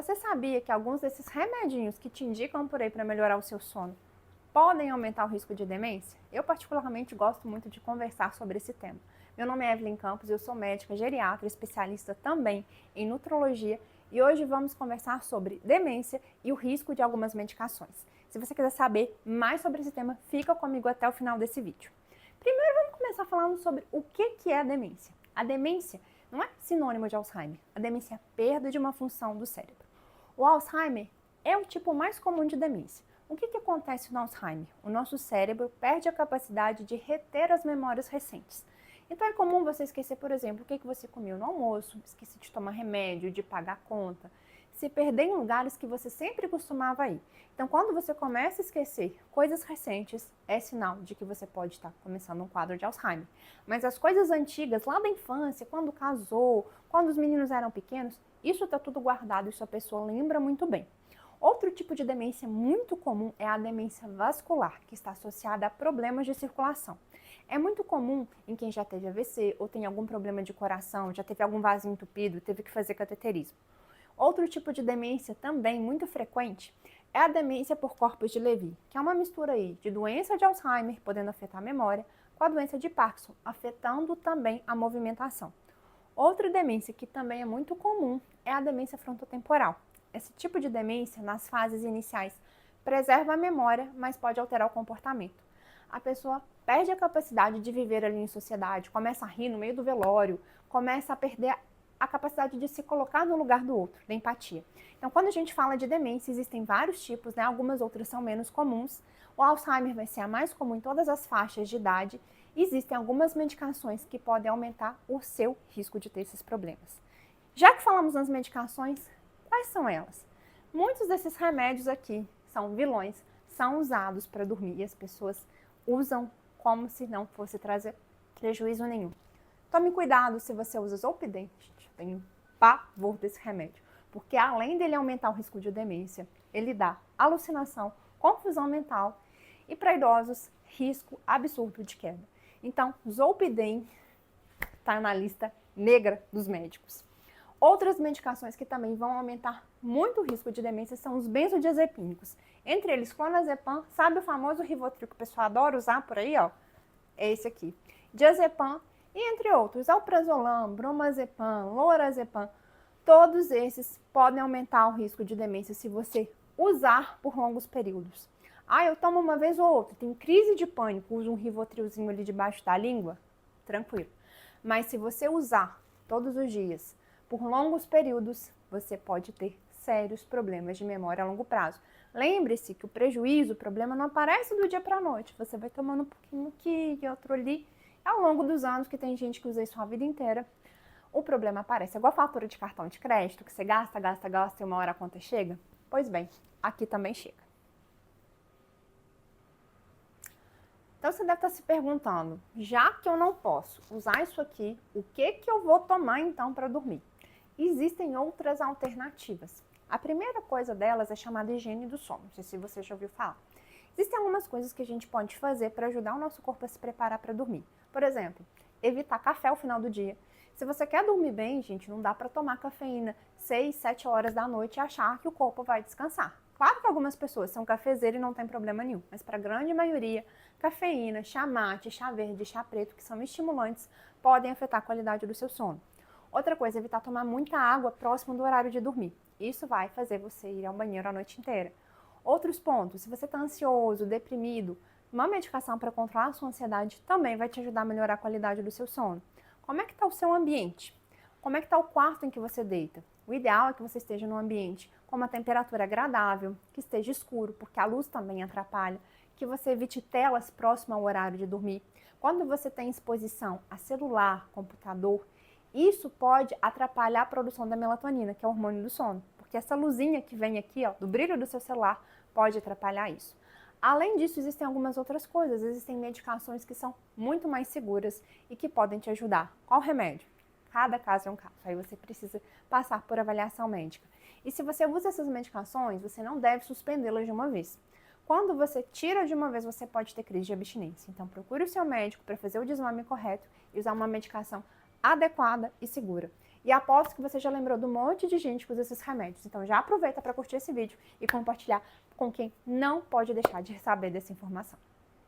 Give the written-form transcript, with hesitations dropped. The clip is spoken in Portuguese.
Você sabia que alguns desses remedinhos que te indicam por aí para melhorar o seu sono podem aumentar o risco de demência? Eu particularmente gosto muito de conversar sobre esse tema. Meu nome é Evelyn Campos, eu sou médica geriatra, especialista também em nutrologia e hoje vamos conversar sobre demência e o risco de algumas medicações. Se você quiser saber mais sobre esse tema, fica comigo até o final desse vídeo. Primeiro vamos começar falando sobre o que é a demência. A demência não é sinônimo de Alzheimer. A demência é a perda de uma função do cérebro. O Alzheimer é o tipo mais comum de demência. O que acontece no Alzheimer? O nosso cérebro perde a capacidade de reter as memórias recentes. Então é comum você esquecer, por exemplo, o que você comeu no almoço, esquecer de tomar remédio, de pagar a conta, se perder em lugares que você sempre costumava ir. Então quando você começa a esquecer coisas recentes, é sinal de que você pode estar começando um quadro de Alzheimer. Mas as coisas antigas, lá da infância, quando casou, quando os meninos eram pequenos, isso está tudo guardado, isso a pessoa lembra muito bem. Outro tipo de demência muito comum é a demência vascular, que está associada a problemas de circulação. É muito comum em quem já teve AVC ou tem algum problema de coração, já teve algum vaso entupido, teve que fazer cateterismo. Outro tipo de demência também muito frequente é a demência por corpos de Levy, que é uma mistura aí de doença de Alzheimer, podendo afetar a memória, com a doença de Parkinson, afetando também a movimentação. Outra demência que também é muito comum é a demência frontotemporal. Esse tipo de demência, nas fases iniciais, preserva a memória, mas pode alterar o comportamento. A pessoa perde a capacidade de viver ali em sociedade, começa a rir no meio do velório, começa a perder a capacidade de se colocar no lugar do outro, da empatia. Então, quando a gente fala de demência, existem vários tipos, né? Algumas outras são menos comuns. O Alzheimer vai ser a mais comum em todas as faixas de idade. Existem algumas medicações que podem aumentar o seu risco de ter esses problemas. Já que falamos nas medicações, quais são elas? Muitos desses remédios aqui são vilões, são usados para dormir e as pessoas usam como se não fosse trazer prejuízo nenhum. Tome cuidado se você usa Zolpidem. Eu tenho pavor desse remédio, porque além dele aumentar o risco de demência, ele dá alucinação, confusão mental e para idosos, risco absurdo de queda. Então, Zolpidem está na lista negra dos médicos. Outras medicações que também vão aumentar muito o risco de demência são os benzodiazepínicos. Entre eles, clonazepam, sabe o famoso Rivotril que o pessoal adora usar por aí, ó? É esse aqui. Diazepam e entre outros, alprazolam, bromazepam, lorazepam. Todos esses podem aumentar o risco de demência se você usar por longos períodos. Eu tomo uma vez ou outra, tem crise de pânico, uso um Rivotrilzinho ali debaixo da língua, tranquilo. Mas se você usar todos os dias, por longos períodos, você pode ter sérios problemas de memória a longo prazo. Lembre-se que o prejuízo, o problema não aparece do dia para a noite. Você vai tomando um pouquinho aqui e outro ali. Ao longo dos anos, que tem gente que usa isso a vida inteira, o problema aparece. É igual a fatura de cartão de crédito, que você gasta e uma hora a conta chega. Pois bem, aqui também chega. Então você deve estar se perguntando, já que eu não posso usar isso aqui, o que eu vou tomar então para dormir? Existem outras alternativas. A primeira coisa delas é chamada higiene do sono, não sei se você já ouviu falar. Existem algumas coisas que a gente pode fazer para ajudar o nosso corpo a se preparar para dormir. Por exemplo, evitar café ao final do dia. Se você quer dormir bem, gente, não dá para tomar cafeína 6, 7 horas da noite e achar que o corpo vai descansar. Claro que algumas pessoas são cafezeiras e não tem problema nenhum, mas para a grande maioria, cafeína, chá mate, chá verde, chá preto, que são estimulantes, podem afetar a qualidade do seu sono. Outra coisa, evitar tomar muita água próximo do horário de dormir. Isso vai fazer você ir ao banheiro a noite inteira. Outros pontos, se você está ansioso, deprimido, uma medicação para controlar a sua ansiedade também vai te ajudar a melhorar a qualidade do seu sono. Como é que está o seu ambiente? Como é que está o quarto em que você deita? O ideal é que você esteja num ambiente com uma temperatura agradável, que esteja escuro, porque a luz também atrapalha, que você evite telas próximas ao horário de dormir. Quando você tem exposição a celular, computador, isso pode atrapalhar a produção da melatonina, que é o hormônio do sono, porque essa luzinha que vem aqui, ó, do brilho do seu celular, pode atrapalhar isso. Além disso, existem algumas outras coisas, existem medicações que são muito mais seguras e que podem te ajudar. Qual remédio? Cada caso é um caso, aí você precisa passar por avaliação médica. E se você usa essas medicações, você não deve suspendê-las de uma vez. Quando você tira de uma vez, você pode ter crise de abstinência. Então, procure o seu médico para fazer o desmame correto e usar uma medicação adequada e segura. E aposto que você já lembrou do monte de gente que usa esses remédios. Então já aproveita para curtir esse vídeo e compartilhar com quem não pode deixar de saber dessa informação.